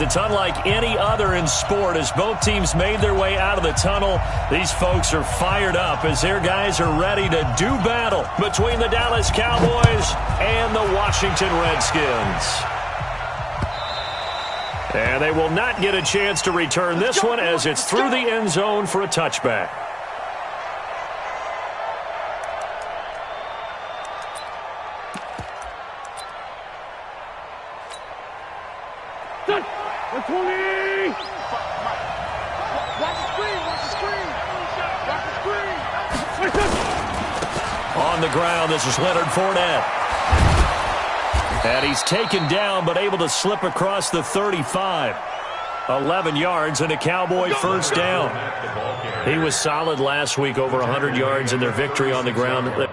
It's unlike any other in sport. As both teams made their way out of the tunnel, these folks are fired up as their guys are ready to do battle between the Dallas Cowboys and the Washington Redskins. And they will not get a chance to return this one as it's through the end zone for a touchback. On the ground, this is Leonard Fournette. And he's taken down, but able to slip across the 35. 11 yards and a Cowboy first down. He was solid last week, over 100 yards in their victory on the ground.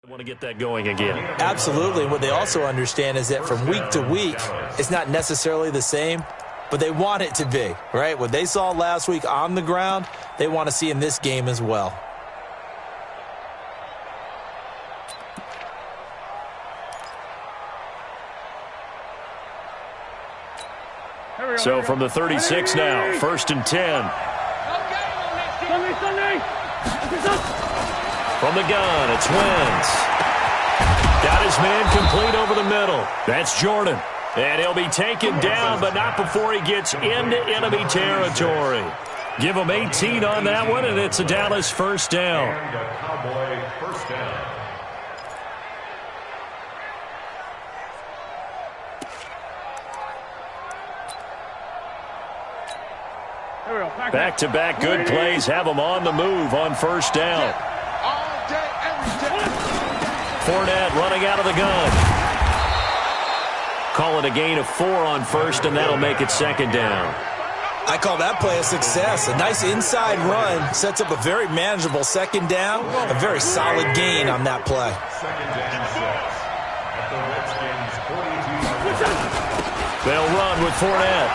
Want to get that going again. Absolutely. What they also understand is that from week to week, it's not necessarily the same, but they want it to be, right? What they saw last week on the ground, they want to see in this game as well. So from the 36 now, 1st and 10. From the gun, it's Wentz. Got his man complete over the middle. That's Jordan. And he'll be taken down, but not before he gets into enemy territory. Give him 18 on that one, and it's a Dallas first down. Back-to-back good plays have him on the move on first down. Fournette running out of the gun. Call it a gain of 4 on first, and that'll make it second down. I call that play a success. A nice inside run sets up a very manageable second down. A very solid gain on that play. They'll run with Fournette.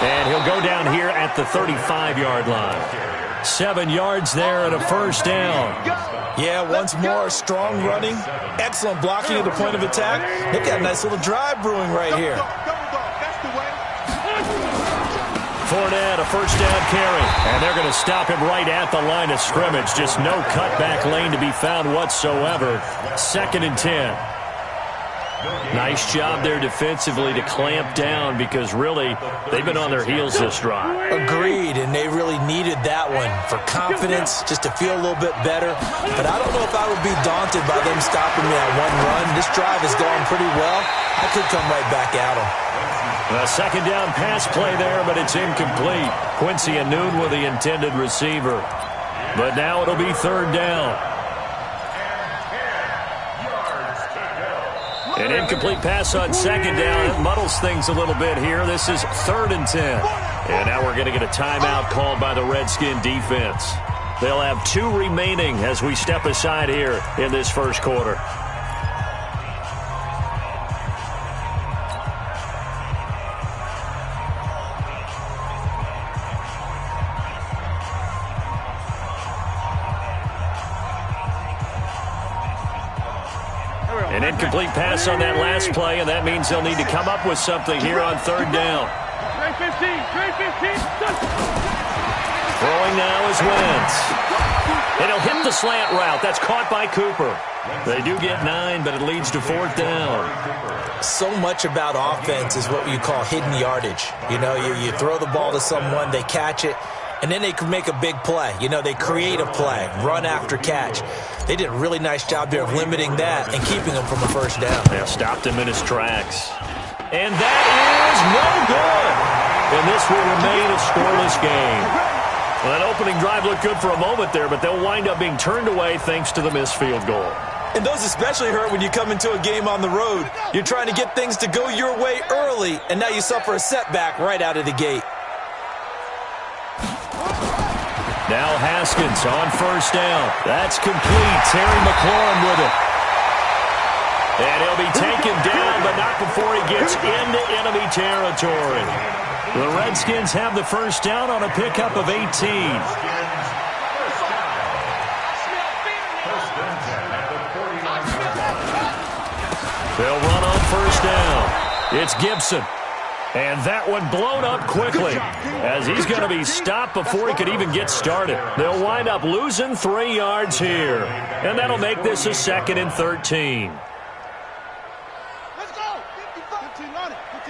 And he'll go down here at the 35-yard line. 7 yards there and a first down. Yeah, once more, strong running, excellent blocking at the point of attack. They've got a nice little drive brewing right here. Fournette, a first down carry. And they're going to stop him right at the line of scrimmage. Just no cutback lane to be found whatsoever. 2nd and 10. Nice job there defensively to clamp down because really they've been on their heels this drive. Agreed, and they really needed that one for confidence, just to feel a little bit better. But I don't know if I would be daunted by them stopping me on one run. This drive has gone pretty well. I could come right back at them. A second down pass play there, but it's incomplete. Quincy Anoon with the intended receiver. But now it'll be 3rd down. An incomplete pass on 2nd down. It muddles things a little bit here. This is 3rd and 10. And now we're going to get a timeout called by the Redskin defense. They'll have 2 remaining as we step aside here in this first quarter. An incomplete pass on that last play, and that means they'll need to come up with something here on 3rd down. Throwing now is Wentz. And he'll hit the slant route. That's caught by Cooper. They do get 9, but it leads to 4th down. So much about offense is what you call hidden yardage. You know, you throw the ball to someone, they catch it, and then they can make a big play. You know, they create a play, run after catch. They did a really nice job there of limiting that and keeping him from a first down. They stopped him in his tracks. And that is no good. And this will remain a scoreless game. Well, that opening drive looked good for a moment there, but they'll wind up being turned away thanks to the missed field goal. And those especially hurt when you come into a game on the road. You're trying to get things to go your way early, and now you suffer a setback right out of the gate. Now Haskins on first down. That's complete. Terry McLaurin with it. And he'll be taken down, but not before he gets into enemy territory. The Redskins have the first down on a pickup of 18. They'll run on first down. It's Gibson. And that one blown up quickly as he's going to be stopped before he could even get started. They'll wind up losing 3 yards here. And that'll make this a 2nd and 13. Let's go. 15 on it. 55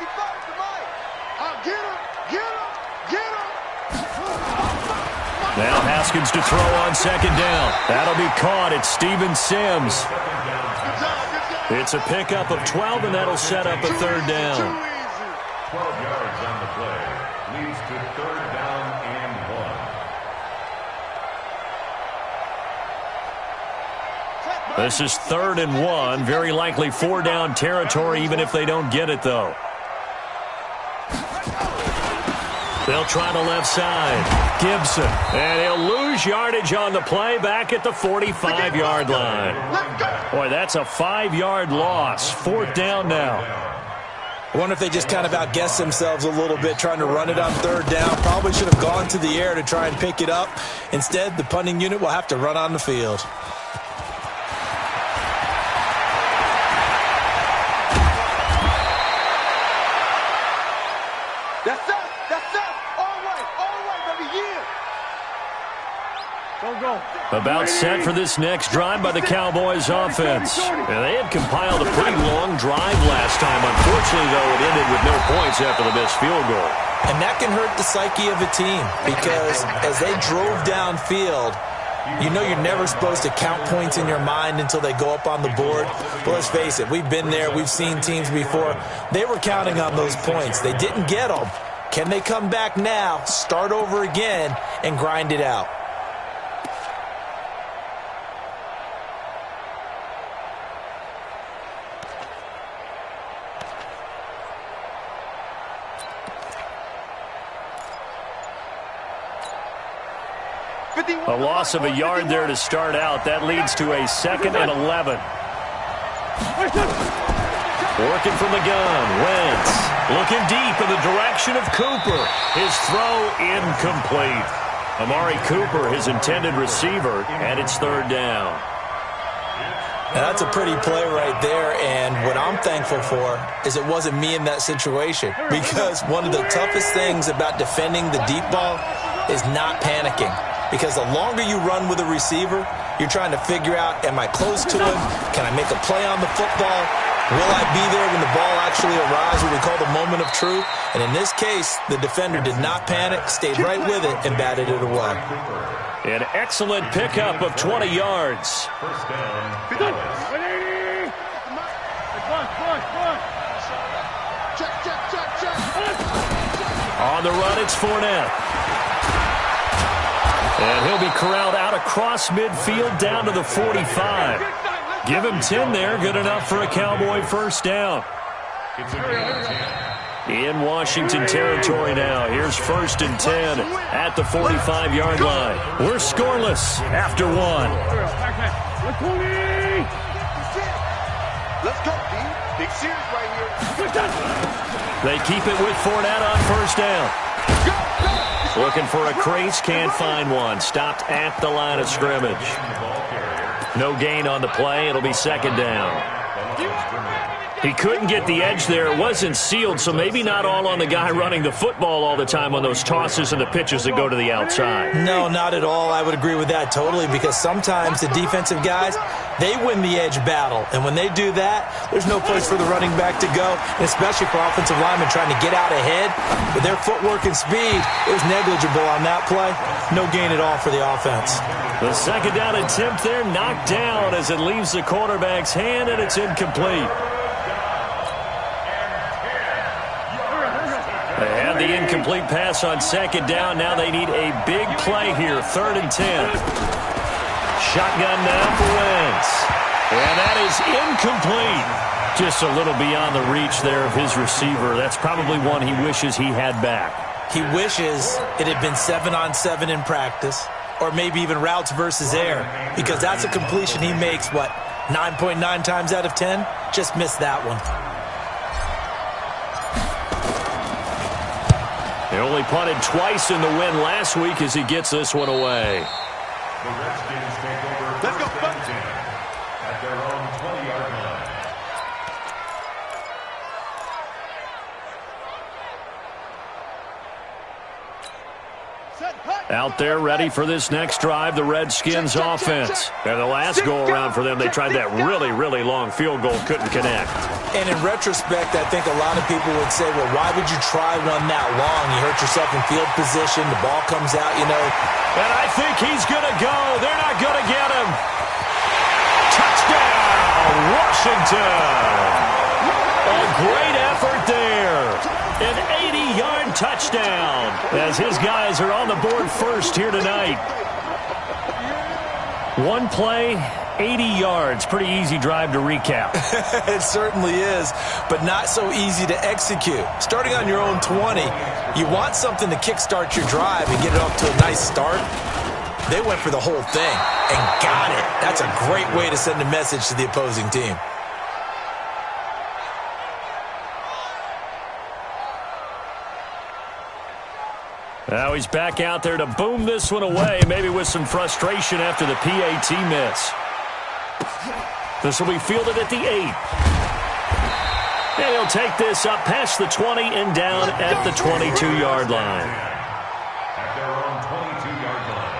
to right. Get him. Now Haskins to throw on second down. That'll be caught. It's Steven Sims. It's a pickup of 12, and that'll set up a third down. 12 yards on the play. Leads to 3rd down and 1. This is 3rd and 1. Very likely 4-down territory, even if they don't get it, though. They'll try the left side. Gibson. And he'll lose yardage on the play back at the 45-yard line. Boy, that's a 5-yard loss. 4th down now. I wonder if they just kind of outguessed themselves a little bit trying to run it on 3rd down. Probably should have gone to the air to try and pick it up. Instead, the punting unit will have to run on the field. That's it. All right, baby. Yeah. Go. About set for this next drive by the Cowboys offense. And they had compiled a pretty long drive last time. Unfortunately, though, it ended with no points after the missed field goal. And that can hurt the psyche of a team because as they drove downfield, you know you're never supposed to count points in your mind until they go up on the board. But let's face it, we've been there. We've seen teams before. They were counting on those points. They didn't get them. Can they come back now, start over again, and grind it out? A loss of a yard there to start out. That leads to a 2nd and 11. Working from the gun. Wentz looking deep in the direction of Cooper. His throw incomplete. Amari Cooper, his intended receiver, and it's 3rd down. Now that's a pretty play right there, and what I'm thankful for is it wasn't me in that situation, because one of the toughest things about defending the deep ball is not panicking. Because the longer you run with a receiver, you're trying to figure out, am I close to him? Can I make a play on the football? Will I be there when the ball actually arrives, what we call the moment of truth? And in this case, the defender did not panic, stayed right with it, and batted it away. An excellent pickup of 20 yards. First down. On the run, it's Fournette. And he'll be corralled out across midfield down to the 45. Give him 10 there. Good enough for a Cowboy first down. In Washington territory now. Here's 1st and 10 at the 45-yard line. We're scoreless after 1. Let's go, D. Big series right here. They keep it with Fournette on first down. Looking for a crease, can't find one. Stopped at the line of scrimmage. No gain on the play. It'll be 2nd down. He couldn't get the edge there. It wasn't sealed, so maybe not all on the guy running the football all the time on those tosses and the pitches that go to the outside. No, not at all. I would agree with that totally, because sometimes the defensive guys, they win the edge battle. And when they do that, there's no place for the running back to go, and especially for offensive linemen trying to get out ahead. With their footwork and speed, it was negligible on that play. No gain at all for the offense. The 2nd down attempt there knocked down as it leaves the quarterback's hand, and it's incomplete. They had the incomplete pass on 2nd down. Now they need a big play here. 3rd and 10. Shotgun now for Wentz. And that is incomplete. Just a little beyond the reach there of his receiver. That's probably one he wishes he had back. He wishes it had been 7-on-7 in practice, or maybe even routes versus air, because that's a completion he makes, 9.9 times out of 10? Just missed that one. He only punted twice in the win last week as he gets this one away. The Redskins take over. Let's go, at their own 20-yard line. Out there ready for this next drive, the Redskins offense. And the last go-around for them, they tried that really, really long field goal, couldn't connect. And in retrospect, I think a lot of people would say, well, why would you try one that long? You hurt yourself in field position, the ball comes out, you know. And I think he's going to go. They're not going to get him. Touchdown, Washington. A great effort there. An 80-yard touchdown as his guys are on the board first here tonight. One play, 80 yards. Pretty easy drive to recap. It certainly is, but not so easy to execute. Starting on your own 20, you want something to kickstart your drive and get it off to a nice start. They went for the whole thing and got it. That's a great way to send a message to the opposing team. Now he's back out there to boom this one away, maybe with some frustration after the PAT miss. This will be fielded at the 8. And he'll take this up past the 20 and down at the 22-yard line. At their own 22-yard line.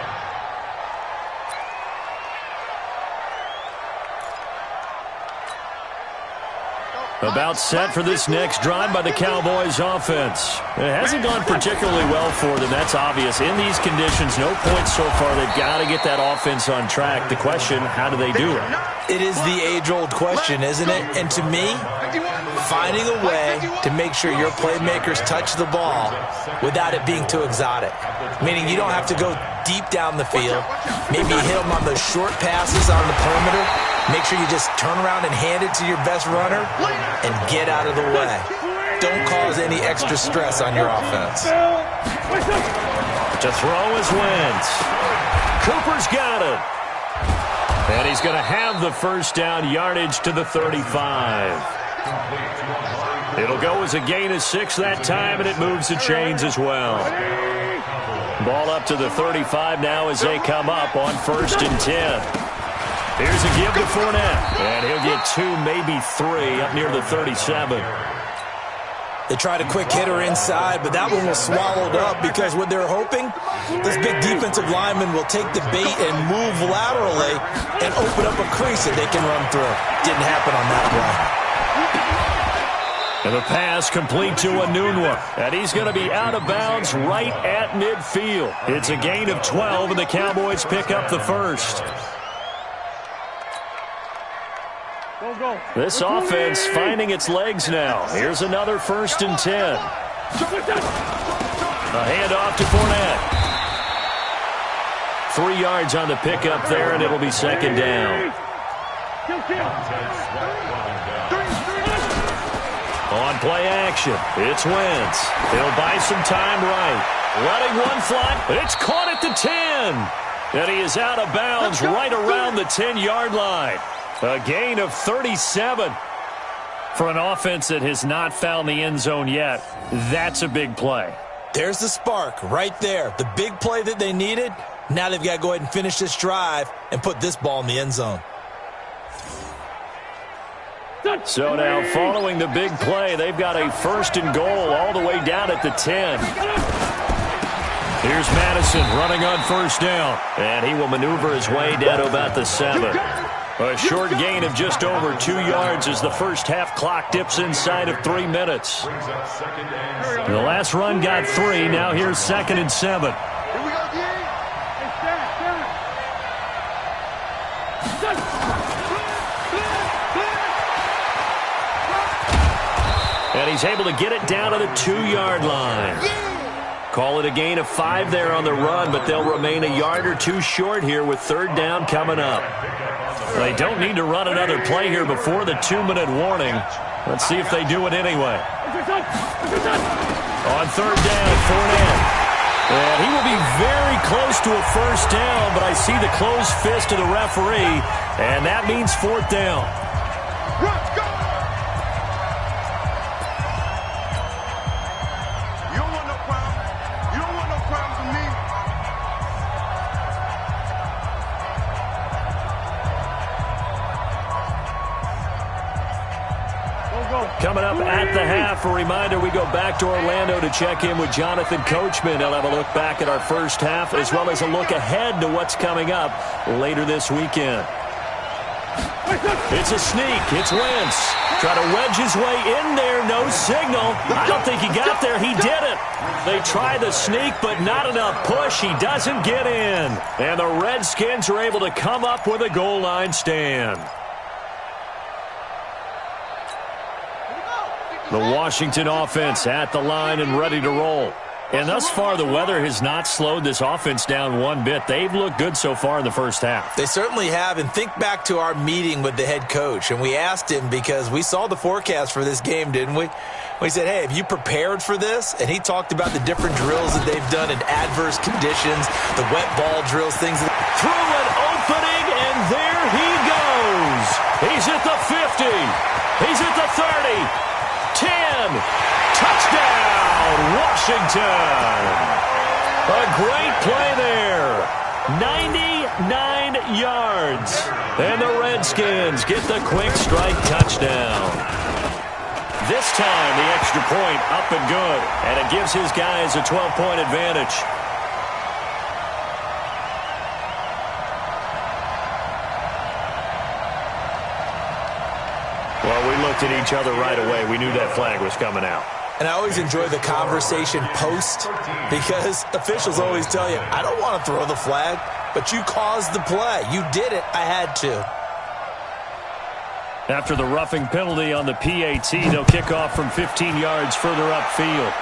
About set for this next drive by the Cowboys offense. It hasn't gone particularly well for them, that's obvious. In these conditions, no points so far. They've got to get that offense on track. The question, how do they do it? It is the age-old question, isn't it? And to me, finding a way to make sure your playmakers touch the ball without it being too exotic. Meaning you don't have to go deep down the field. Maybe hit them on those short passes on the perimeter. Make sure you just turn around and hand it to your best runner and get out of the way. Don't cause any extra stress on your offense. To throw is Wentz. Cooper's got it. And he's going to have the first down, yardage to the 35. It'll go as a gain of 6 that time, and it moves the chains as well. Ball up to the 35 now as they come up on 1st and 10. Here's a give to Fournette, and he'll get 2, maybe 3 up near the 37. They tried a quick hitter inside, but that one was swallowed up because what they're hoping, this big defensive lineman will take the bait and move laterally and open up a crease that they can run through. Didn't happen on that play. And the pass complete to Enunwa, and he's going to be out of bounds right at midfield. It's a gain of 12, and the Cowboys pick up the first. This offense finding its legs now. Here's another 1st and 10. A handoff to Fournette. 3 yards on the pickup there, and it'll be 2nd down. On play action, it's Wentz. He'll buy some time right. Letting one fly, but it's caught at the 10. And he is out of bounds right around the 10-yard line. A gain of 37 for an offense that has not found the end zone yet. That's a big play. There's the spark right there. The big play that they needed. Now they've got to go ahead and finish this drive and put this ball in the end zone. So now following the big play, they've got a 1st and goal all the way down at the 10. Here's Madison running on 1st down, and he will maneuver his way down to about the 7. A short gain of just over 2 yards as the first half clock dips inside of 3 minutes. The last run got 3. Now here's 2nd and 7. And he's able to get it down to the 2-yard line. Call it a gain of 5 there on the run, but they'll remain a yard or two short here with third down coming up. They don't need to run another play here before the 2-minute warning. Let's see if they do it anyway. On third down, Fournette. And he will be very close to a first down, but I see the closed fist of the referee, and that means fourth down. Let's go! You don't want no problem. You don't want no problems with me. Coming up at the half, a reminder, we go back to Orlando to check in with Jonathan Coachman. He'll have a look back at our first half as well as a look ahead to what's coming up later this weekend. It's a sneak. It's Wentz. Try to wedge his way in there. No signal. I don't think he got there. He didn't. They try the sneak, but not enough push. He doesn't get in. And the Redskins are able to come up with a goal line stand. The Washington offense at the line and ready to roll. And thus far, the weather has not slowed this offense down one bit. They've looked good so far in the first half. They certainly have. And think back to our meeting with the head coach. And we asked him because we saw the forecast for this game, didn't we? We said, hey, have you prepared for this? And he talked about the different drills that they've done in adverse conditions, the wet ball drills, things. Through an opening, and there he goes. He's at the 50. He's at the 30. 10. Touchdown, Washington. A great play there. 99 yards. And the Redskins get the quick strike touchdown. This time, the extra point up and good. And it gives his guys a 12-point advantage. Well, we looked at each other right away. We knew that flag was coming out. And I always enjoy the conversation post because officials always tell you, I don't want to throw the flag, but you caused the play. You did it. I had to. After the roughing penalty on the PAT, they'll kick off from 15 yards further upfield.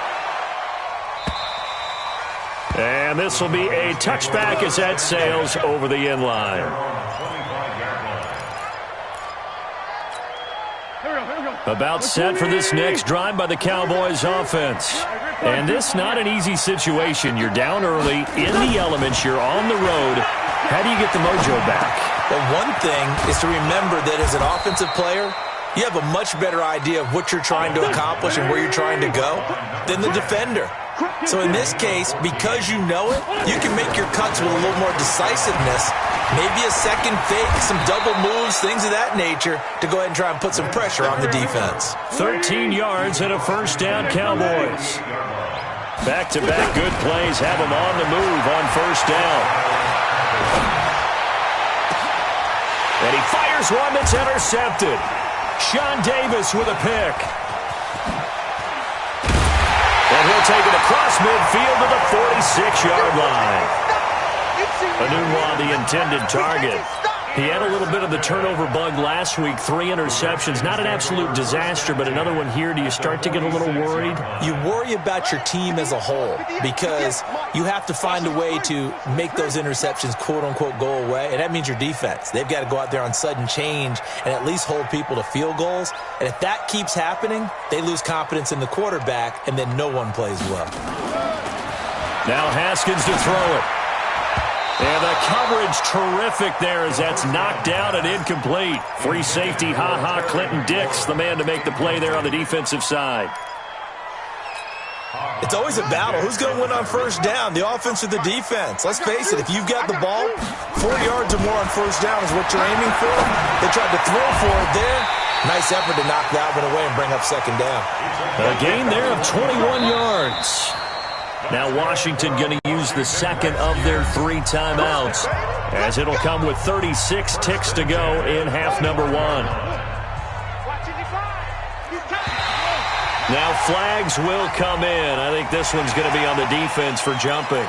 And this will be a touchback as that sails over the end line. About set for this next drive by the Cowboys offense. And this not an easy situation. You're down early, in the elements, you're on the road. How do you get the mojo back? Well, one thing is to remember that as an offensive player, you have a much better idea of what you're trying to accomplish and where you're trying to go than the defender. So in this case, because you know it, you can make your cuts with a little more decisiveness, maybe a second fake, some double moves, things of that nature, to go ahead and try and put some pressure on the defense. 13 yards and a first down, Cowboys. Back-to-back good plays have them on the move on first down. And he fires one that's intercepted. Sean Davis with a pick. And he'll take it across midfield to the 46-yard line. Anunwa, the intended target. He had a little bit of the turnover bug last week, 3 interceptions. Not an absolute disaster, but another one here. Do you start to get a little worried? You worry about your team as a whole because you have to find a way to make those interceptions, quote-unquote, go away, and that means your defense. They've got to go out there on sudden change and at least hold people to field goals. And if that keeps happening, they lose confidence in the quarterback, and then no one plays well. Now Haskins to throw it. And the coverage terrific there as that's knocked down and incomplete. Free safety, Clinton Dix, the man to make the play there on the defensive side. It's always a battle. Who's going to win on first down, the offense or the defense? Let's face it, if you've got the ball, 4 yards or more on first down is what you're aiming for. They tried to throw for it there. Nice effort to knock that one away and bring up second down. A gain there of 21 yards. Now Washington going to use the second of their 3 timeouts as it'll come with 36 ticks to go in half number 1. Now flags will come in. I think this one's going to be on the defense for jumping.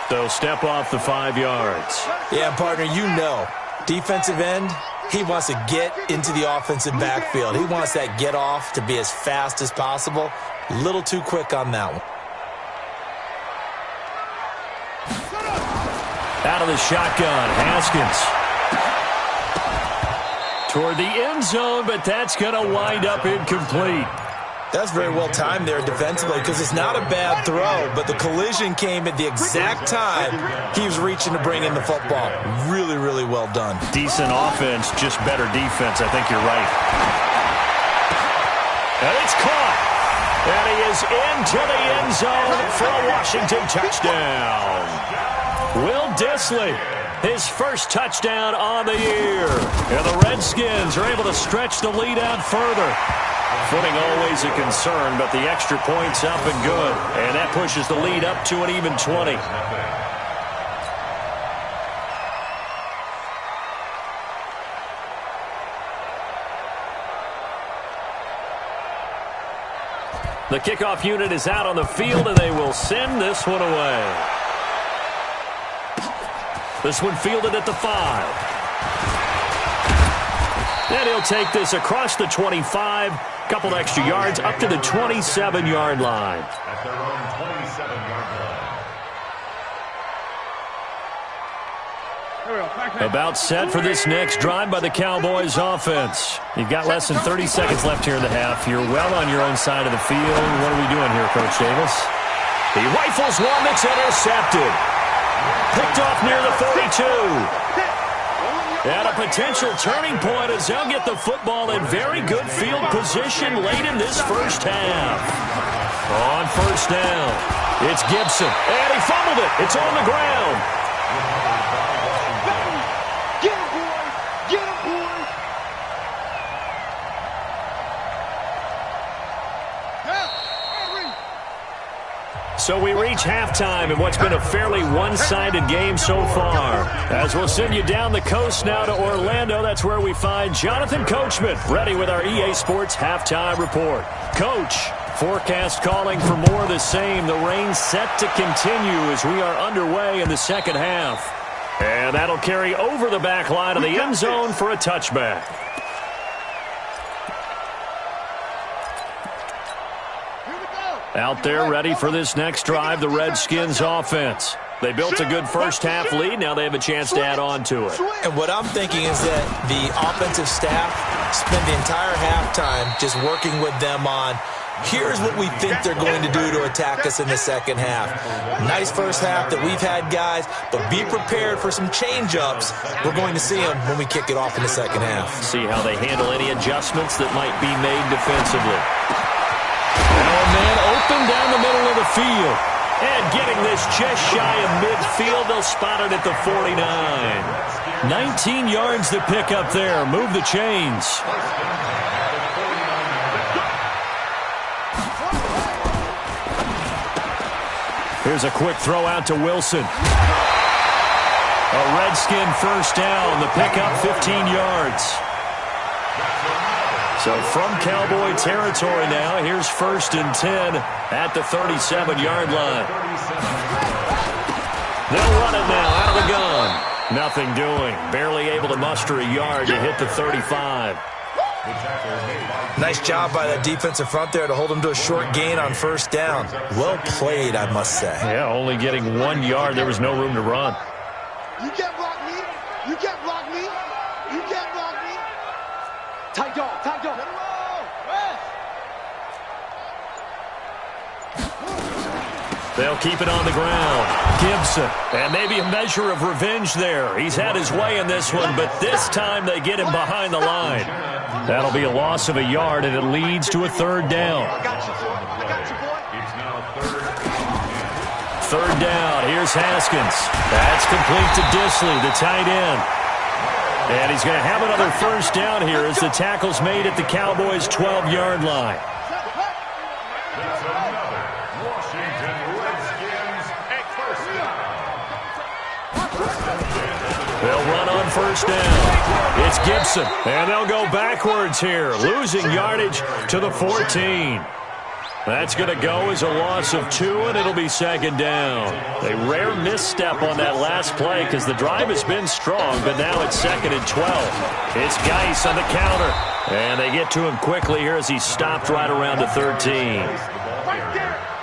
So step off the 5 yards. Yeah, partner, you know, defensive end, he wants to get into the offensive backfield. He wants that get off to be as fast as possible. A little too quick on that one. Out of the shotgun, Haskins. Toward the end zone, but that's going to wind up incomplete. That's very well timed there defensively because it's not a bad throw, but the collision came at the exact time he was reaching to bring in the football. Really, really well done. Decent offense, just better defense. I think you're right. And it's caught. And he is into the end zone for a Washington touchdown. Will Dissly, his first touchdown on the year. And the Redskins are able to stretch the lead out further. Footing always a concern, but the extra point's up and good. And that pushes the lead up to an even 20. The kickoff unit is out on the field, and they will send this one away. This one fielded at the 5. And he'll take this across the 25. Couple extra yards up to the 27-yard line. At their own 27-yard line. About set for this next drive by the Cowboys offense. You've got less than 30 seconds left here in the half. You're well on your own side of the field. What are we doing here, Coach Davis? He rifles one that's intercepted. Picked off near the 42. And a potential turning point as they'll get the football in very good field position late in this first half. On first down, it's Gibson. And he fumbled it. It's on the ground. Get him, boys! Get him, boys! So we reach halftime in what's been a fairly one-sided game so far. As we'll send you down the coast now to Orlando, that's where we find Jonathan Coachman ready with our EA Sports Halftime Report. Coach, forecast calling for more of the same. The rain set to continue as we are underway in the second half. And that'll carry over the back line of the end zone for a touchback. Out there ready for this next drive, the Redskins offense. They built a good first-half lead. Now they have a chance to add on to it. And what I'm thinking is that the offensive staff spend the entire halftime just working with them on, here's what we think they're going to do to attack us in the second half. Nice first half that we've had, guys, but be prepared for some change-ups. We're going to see them when we kick it off in the second half. See how they handle any adjustments that might be made defensively. Now a man open down the middle of the field. And getting this just shy of midfield, they'll spot it at the 49. 19 yards to pick up there. Move the chains. Here's a quick throw out to Wilson. A Redskin first down. The pickup 15 yards. So from Cowboy territory now, here's 1st and 10 at the 37-yard line. They'll run it now out of the gun. Nothing doing. Barely able to muster a yard to hit the 35. Nice job by that defensive front there to hold them to a short gain on first down. Well played, I must say. Yeah, only getting 1 yard. There was no room to run. You can't block me. You can't block me. You can't block me. Tight dog, tight dog. They'll keep it on the ground. Gibson. And maybe a measure of revenge there. He's had his way in this one, but this time they get him behind the line. That'll be a loss of a yard, and it leads to a 3rd down. I got you, boy. It's now 3rd down. Here's Haskins. That's complete to Dissly, the tight end. And he's going to have another first down here as the tackle's made at the Cowboys' 12-yard line. That's another Washington Redskins first down. They'll run on first down. It's Gibson, and they'll go backwards here, losing yardage to the 14. That's going to go as a loss of 2, and it'll be 2nd down. A rare misstep on that last play because the drive has been strong, but now it's 2nd and 12. It's Geis on the counter, and they get to him quickly here as he stopped right around the 13.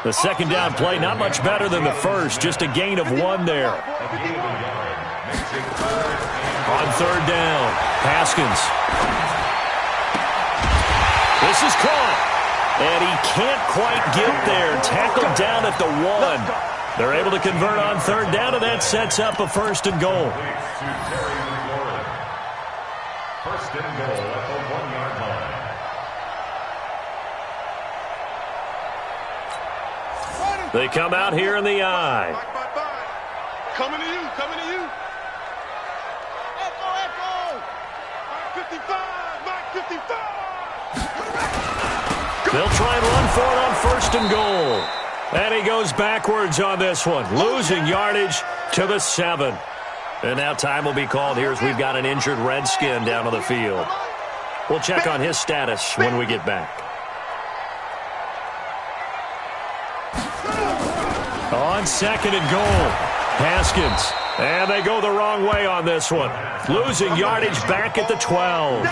The 2nd down play, not much better than the first, just a gain of 1 there. On third down, Haskins. This is caught. And he can't quite get there. Tackled down at the 1. They're able to convert on third down, and that sets up a first and goal. First and goal at the 1-yard line. They come out here in the eye. Coming to you, coming to you. Echo, echo. Mike 55, Mike 55. They'll try and run for it on first and goal. And he goes backwards on this one, losing yardage to the 7. And now time will be called here as we've got an injured Redskin down on the field. We'll check on his status when we get back. On second and goal, Haskins. And they go the wrong way on this one. Losing yardage back at the 12.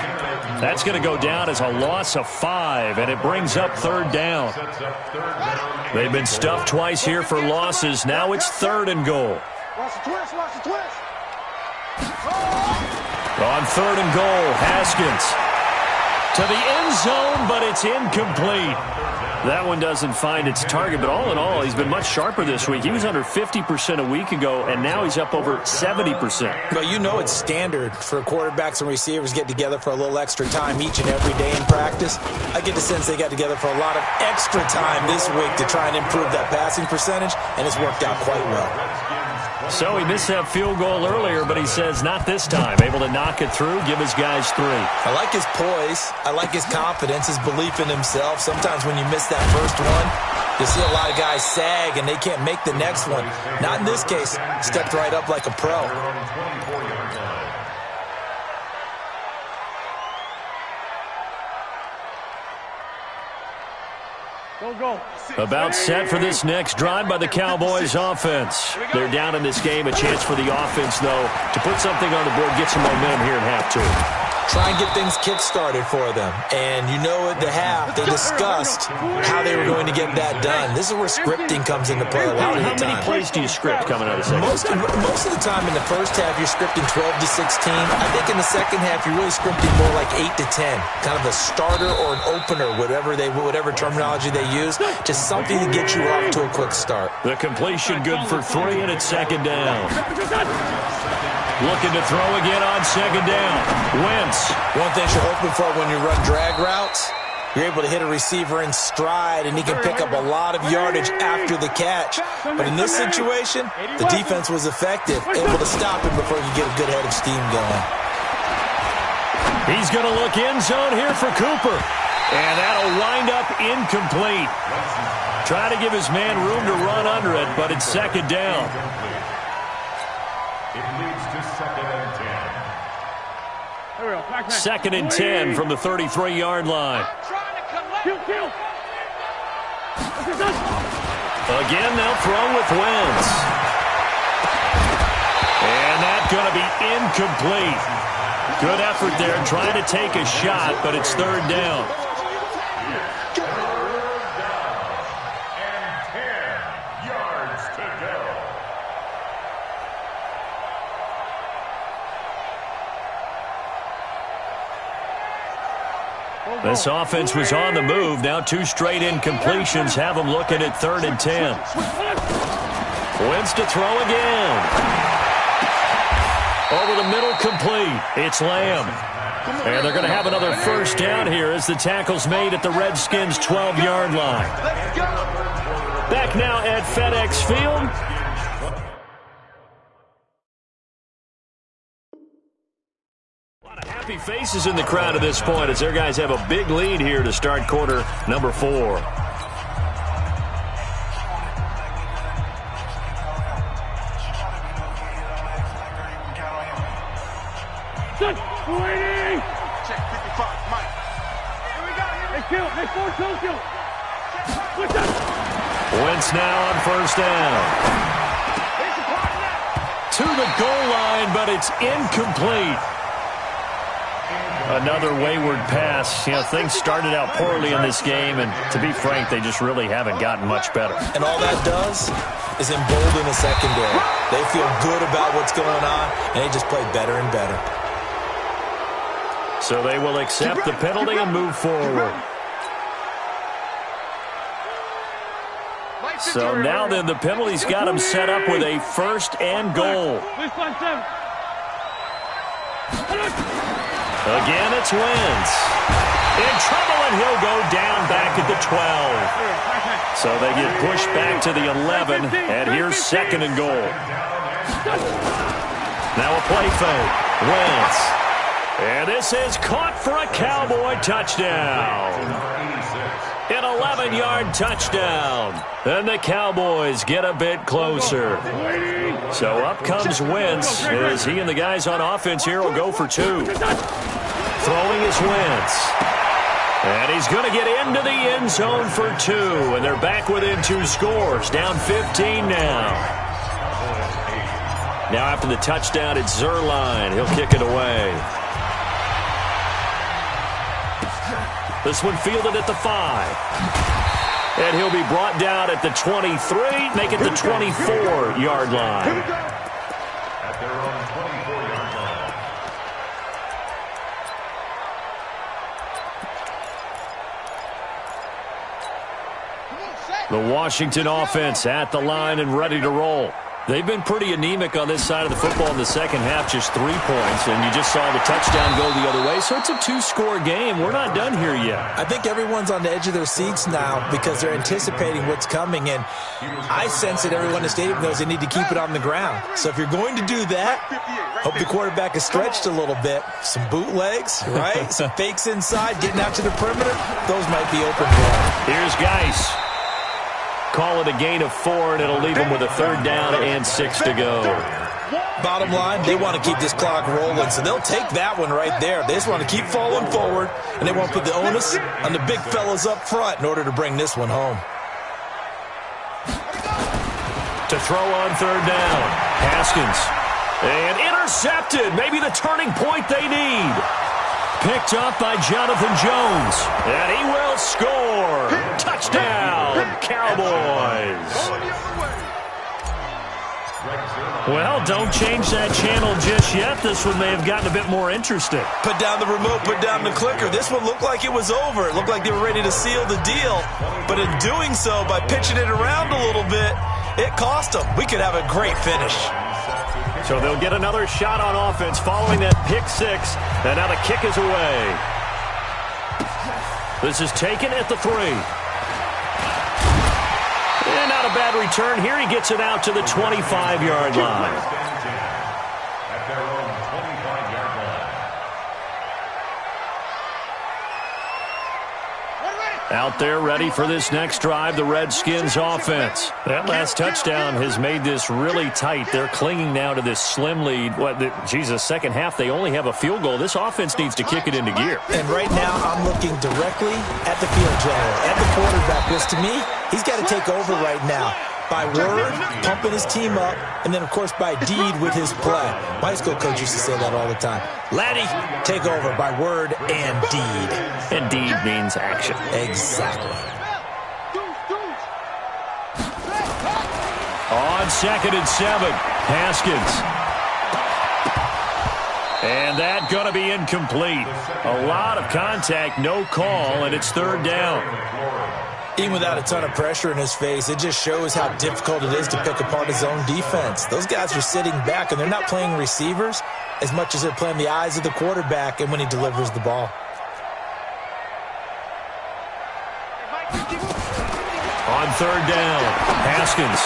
That's going to go down as a loss of 5, and it brings up third down. They've been stuffed twice here for losses. Now it's third and goal. Watch the twist, watch the twist. On third and goal, Haskins to the end zone, but it's incomplete. That one doesn't find its target, but all in all, he's been much sharper this week. He was under 50% a week ago, and now he's up over 70%. Well, you know it's standard for quarterbacks and receivers get together for a little extra time each and every day in practice. I get the sense they got together for a lot of extra time this week to try and improve that passing percentage, and it's worked out quite well. So he missed that field goal earlier, but he says not this time. Able to knock it through, give his guys 3. I like his poise. I like his confidence, his belief in himself. Sometimes when you miss that first one, you see a lot of guys sag and they can't make the next one. Not in this case. Stepped right up like a pro. About set for this next drive by the Cowboys offense. They're down in this game. A chance for the offense, though, to put something on the board, get some momentum here in half 2. Try and get things kick-started for them. And you know at the half, they discussed how they were going to get that done. This is where scripting comes into play a lot of the time. How many plays do you script coming out of the second? Most of the time in the first half, you're scripting 12 to 16. I think in the second half, you're really scripting more like 8 to 10. Kind of a starter or an opener, whatever terminology they use. Just something to get you off to a quick start. The completion good for 3, and it's second down. Looking to throw again on second down. Wentz. One thing you're hoping for when you run drag routes, you're able to hit a receiver in stride, and he can pick up a lot of yardage after the catch. But in this situation, the defense was effective, able to stop him before he could get a good head of steam going. He's going to look end zone here for Cooper. And that'll wind up incomplete. Try to give his man room to run under it, but it's second down. It leads to second and 10. Second and 10 from the 33-yard line. Again, they'll throw with Wentz. And that's going to be incomplete. Good effort there, trying to take a shot, but it's third down. This offense was on the move. Now 2 straight incompletions have them looking at third and 10. Wentz to throw again. Over the middle, complete. It's Lamb. And they're going to have another first down here as the tackle's made at the Redskins' 12-yard line. Back now at FedEx Field. Happy faces in the crowd at this point as their guys have a big lead here to start quarter number 4. Check 55, Mike. Here we go. Hey, kill. Hey, 4-2, kill. Wentz now on first down. To the goal line, but it's incomplete. Another wayward pass. You know, things started out poorly in this game, and to be frank, they just really haven't gotten much better. And all that does, is embolden the secondary. They feel good about what's going on, and they just play better and better. So they will accept the penalty and move forward. So now then, the penalty's got him set up with a 1st and goal. Again, it's Wentz. In trouble, and he'll go down back at the 12. So they get pushed back to the 11, and here's 2nd and goal. Now a play fake. Wentz. And this is caught for a Cowboy touchdown. An 11-yard touchdown. And the Cowboys get a bit closer. So up comes Wentz as he and the guys on offense here will go for 2. Throwing is Wentz. And he's going to get into the end zone for 2. And they're back within 2 scores. Down 15 now. Now after the touchdown, it's Zerline. He'll kick it away. This one fielded at the 5. And he'll be brought down at the 23, make it the 24-yard line. At their own 24-yard line. The Washington offense at the line and ready to roll. They've been pretty anemic on this side of the football in the second half, just 3 points, and you just saw the touchdown go the other way. So it's a 2-score game. We're not done here yet. I think everyone's on the edge of their seats now because they're anticipating what's coming, and I sense that everyone in the stadium knows they need to keep it on the ground. So if you're going to do that, hope the quarterback is stretched a little bit. Some bootlegs, right? Some fakes inside, getting out to the perimeter. Those might be open for him. Here's Geis. Call it a gain of 4, and it'll leave them with a 3rd down and 6 to go. Bottom line, they want to keep this clock rolling, so they'll take that one right there. They just want to keep falling forward, and they want to put the onus on the big fellas up front in order to bring this one home. To throw on 3rd down. Haskins. And intercepted. Maybe the turning point they need. Picked up by Jonathan Jones. And he will score. Touchdown, Cowboys. Well, don't change that channel just yet. This one may have gotten a bit more interesting. Put down the remote, put down the clicker. This one looked like it was over. It looked like they were ready to seal the deal. But in doing so, by pitching it around a little bit, it cost them. We could have a great finish. So they'll get another shot on offense following that pick 6. And now the kick is away. This is taken at the 3. And not a bad return. Here he gets it out to the 25-yard line. At their own 25-yard line. Out there ready for this next drive, the Redskins offense. That last touchdown has made this really tight. They're clinging now to this slim lead. Second half, they only have a field goal. This offense needs to kick it into gear. And right now, I'm looking directly at the field general, at the quarterback, because to me, he's got to take over right now. By word, pumping his team up, and then, of course, by deed with his play. My high school coach used to say that all the time. Laddie, take over by word and deed. And deed means action. Exactly. On 2nd and 7, Haskins. And that going to be incomplete. A lot of contact, no call, and it's 3rd down. Even without a ton of pressure in his face, it just shows how difficult it is to pick apart his own defense. Those guys are sitting back, and they're not playing receivers as much as they're playing the eyes of the quarterback and when he delivers the ball. On 3rd down, Haskins.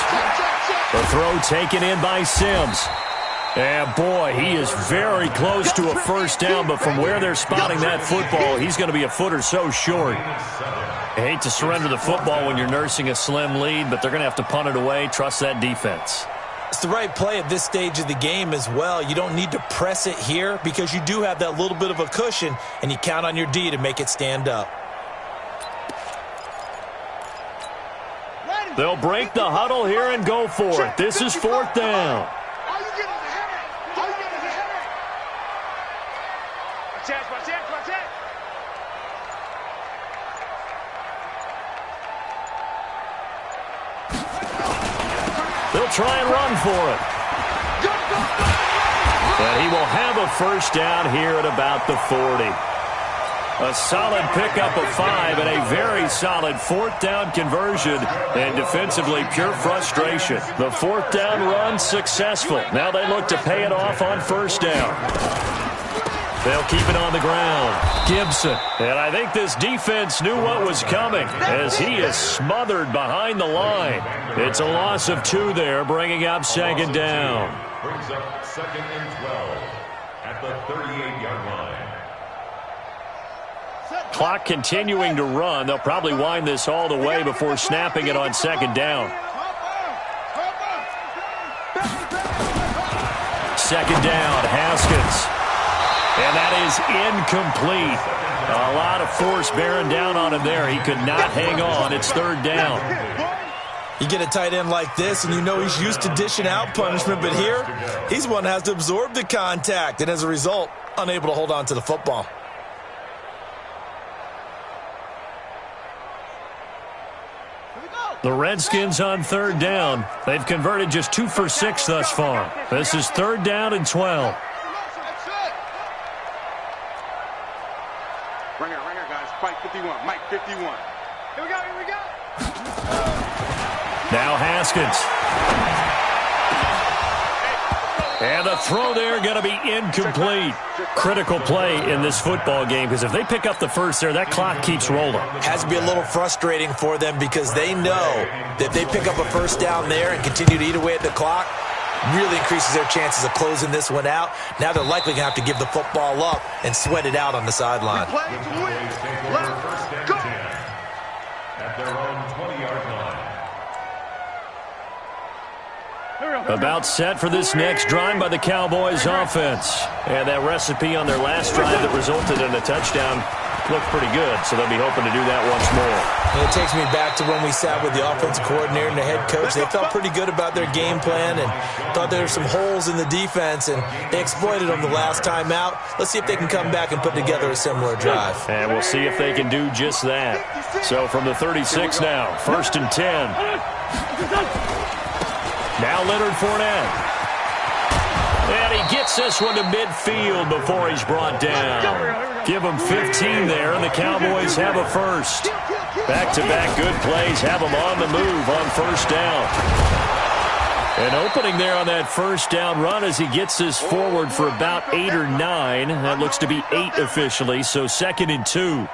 The throw taken in by Sims. And, boy, he is very close to a 1st down, but from where they're spotting that football, he's going to be a foot or so short. I hate to surrender the football when you're nursing a slim lead, but they're going to have to punt it away. Trust that defense. It's the right play at this stage of the game as well. You don't need to press it here because you do have that little bit of a cushion, and you count on your D to make it stand up. They'll break the huddle here and go for it. This is 4th down. They'll try and run for it. And he will have a first down here at about the 40. A solid pickup of 5 and a very solid fourth down conversion. And defensively, pure frustration. The fourth down run successful. Now they look to pay it off on first down. They'll keep it on the ground. Gibson. And I think this defense knew what was coming as he is smothered behind the line. It's a loss of 2 there, bringing up second down. Brings up 2nd and 12 at the 38-yard line. Clock continuing to run. They'll probably wind this all the way before snapping it on second down. Second down, Haskins. And that is incomplete. A lot of force bearing down on him there. He could not hang on. It's third down. You get a tight end like this, and you know he's used to dishing out punishment, but here, he's one that has to absorb the contact, and as a result, unable to hold on to the football. The Redskins on third down. They've converted just 2 for 6 thus far. This is third down and 12. Ringer, guys. Mike 51. Mike 51. Here we go. Now Haskins. And the throw there going to be incomplete. Critical play in this football game because if they pick up the first there, that clock keeps rolling. Has to be a little frustrating for them because they know that if they pick up a first down there and continue to eat away at the clock, really increases their chances of closing this one out. Now they're likely going to have to give the football up and sweat it out on the sideline. Play to win. Let's go. At their own 20-yard line. About set for this next drive by the Cowboys offense. And that recipe on their last drive that resulted in a touchdown looked pretty good, so they'll be hoping to do that once more. And it takes me back to when we sat with the offensive coordinator and the head coach. They felt pretty good about their game plan and thought there were some holes in the defense, and they exploited them the last time out. Let's see if they can come back and put together a similar drive. And we'll see if they can do just that. So from the 36 now, 1st and 10. Now Leonard Fournette. And he gets this one to midfield before he's brought down. Give him 15 there, and the Cowboys have a first. Back-to-back good plays have them on the move on first down. An opening there on that first down run as he gets this forward for about 8 or 9. That looks to be 8 officially, so 2nd and 2.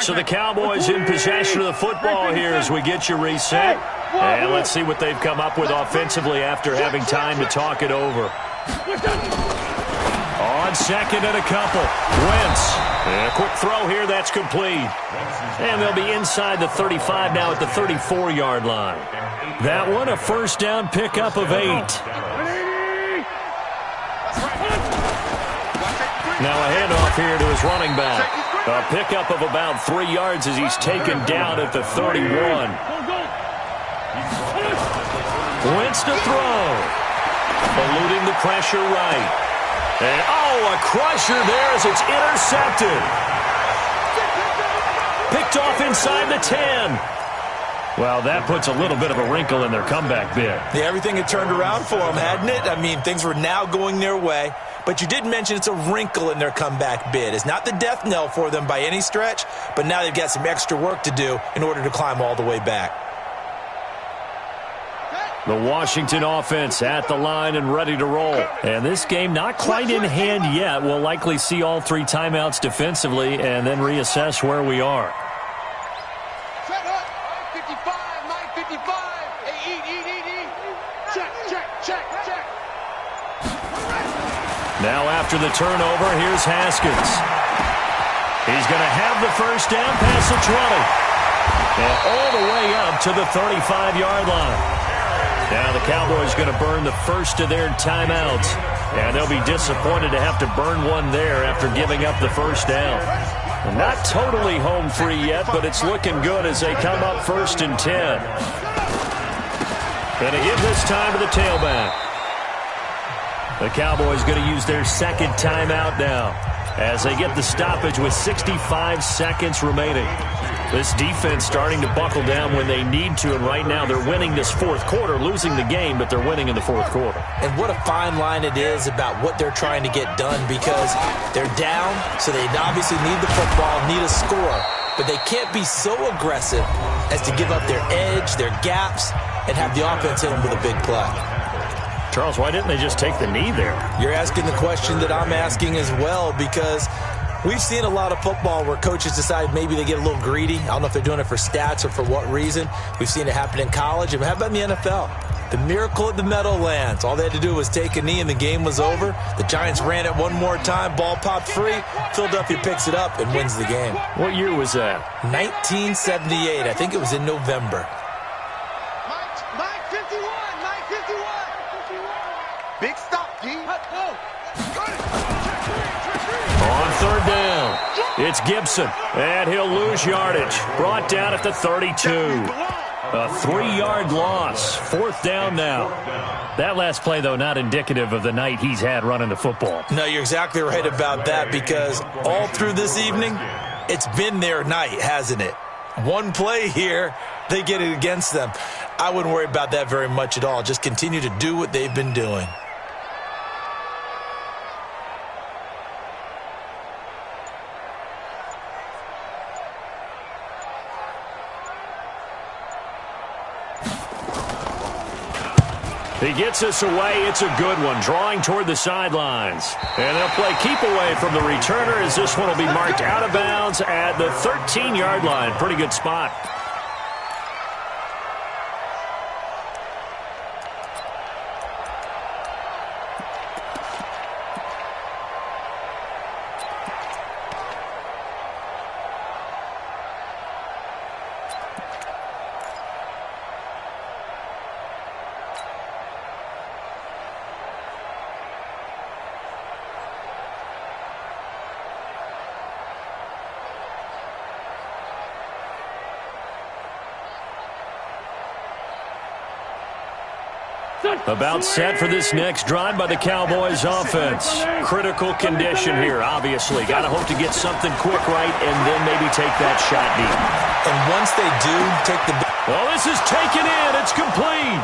So the Cowboys in possession of the football here as we get you reset. And let's see what they've come up with offensively after having time to talk it over. On second and a couple. Wentz. And a quick throw here. That's complete. And they'll be inside the 35 now at the 34-yard line. That one a first down pickup of 8. Now a handoff here to his running back. A pickup of about 3 yards as he's taken down at the 31. Wentz to throw. Eluding the pressure right. And, a crusher there as it's intercepted. Picked off inside the 10. Well, that puts a little bit of a wrinkle in their comeback bid. Yeah, everything had turned around for them, hadn't it? I mean, things were now going their way. But you did mention it's a wrinkle in their comeback bid. It's not the death knell for them by any stretch, but now they've got some extra work to do in order to climb all the way back. The Washington offense at the line and ready to roll. And this game not quite in hand yet. We'll likely see all 3 timeouts defensively and then reassess where we are. Set up. 55, Mike 55. Hey, eat. Check. Now after the turnover, here's Haskins. He's going to have the first down past the 20. And all the way up to the 35-yard line. Now the Cowboys going to burn the first of their timeouts. And they'll be disappointed to have to burn one there after giving up the first down. Not totally home free yet, but it's looking good as they come up 1st and 10. Going to give this time to the tailback. The Cowboys going to use their second timeout now as they get the stoppage with 65 seconds remaining. This defense starting to buckle down when they need to, and right now they're winning this fourth quarter, losing the game, but they're winning in the fourth quarter. And what a fine line it is about what they're trying to get done, because they're down, so they obviously need the football, need a score, but they can't be so aggressive as to give up their edge, their gaps, and have the offense hit them with a big play. Charles, why didn't they just take the knee there? You're asking the question that I'm asking as well, because we've seen a lot of football where coaches decide maybe they get a little greedy. I don't know if they're doing it for stats or for what reason. We've seen it happen in college. And how about in the NFL? The miracle at the Meadowlands. All they had to do was take a knee and the game was over. The Giants ran it one more time. Ball popped free. Philadelphia picks it up and wins the game. What year was that? 1978. I think it was in November. Mike 51. Mike 51. Big stop, D. On 3rd down, it's Gibson, and he'll lose yardage. Brought down at the 32. A 3-yard loss. 4th down now. That last play, though, not indicative of the night he's had running the football. No, you're exactly right about that, because all through this evening, it's been their night, hasn't it? One play here, they get it against them. I wouldn't worry about that very much at all. Just continue to do what they've been doing. He gets us away. It's a good one. Drawing toward the sidelines. And they'll play keep away from the returner as this one will be marked out of bounds at the 13-yard line. Pretty good spot. About set for this next drive by the Cowboys offense. Critical condition here, obviously. Got to hope to get something quick right and then maybe take that shot deep. And once they do take the... Well, this is taken in. It's complete.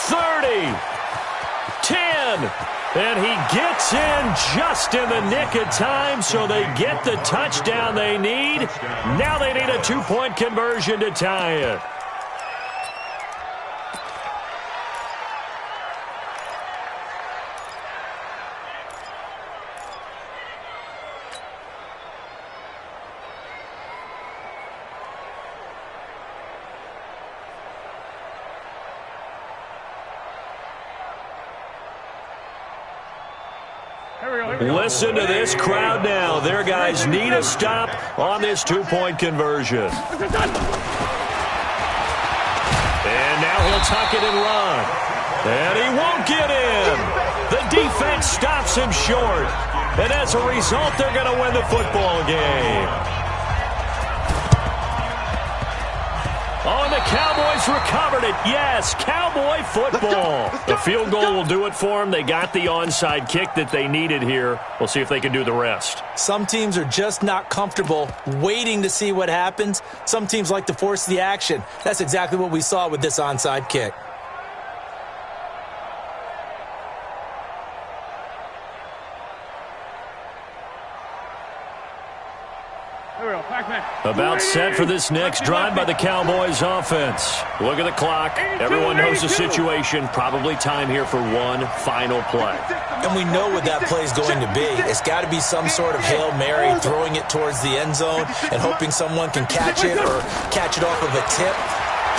30. 10. And he gets in just in the nick of time, so they get the touchdown they need. Now they need a 2-point conversion to tie it. Listen to this crowd now. Their guys need a stop on this 2-point conversion. And now he'll tuck it and run. And he won't get in. The defense stops him short. And as a result, they're going to win the football game. Oh, and the Cowboys recovered it. Yes, Cowboy football. The field goal will do it for them. They got the onside kick that they needed here. We'll see if they can do the rest. Some teams are just not comfortable waiting to see what happens. Some teams like to force the action. That's exactly what we saw with this onside kick. About set for this next drive by the Cowboys offense. Look at the clock. Everyone knows the situation. Probably time here for one final play. And we know what that play is going to be. It's got to be some sort of Hail Mary, throwing it towards the end zone and hoping someone can catch it or catch it off of a tip.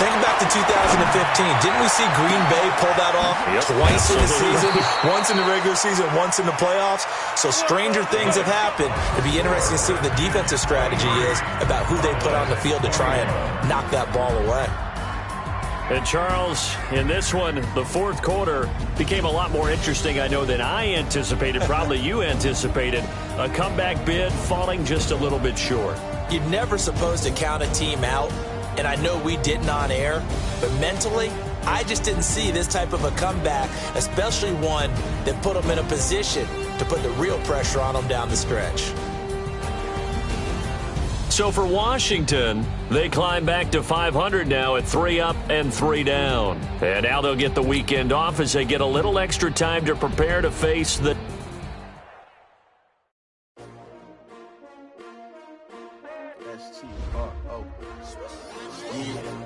Think back to 2015. Didn't we see Green Bay pull that off twice in the season? Once in the regular season, once in the playoffs. So stranger things have happened. It'd be interesting to see what the defensive strategy is about who they put on the field to try and knock that ball away. And Charles, in this one, the fourth quarter became a lot more interesting, I know, than I anticipated, probably you anticipated. A comeback bid falling just a little bit short. You're never supposed to count a team out, and I know we didn't on air, but mentally, I just didn't see this type of a comeback, especially one that put them in a position to put the real pressure on them down the stretch. So for Washington, they climb back to 500 now at 3 up and 3 down. And now they'll get the weekend off as they get a little extra time to prepare to face the... S-T-R-O. Yeah.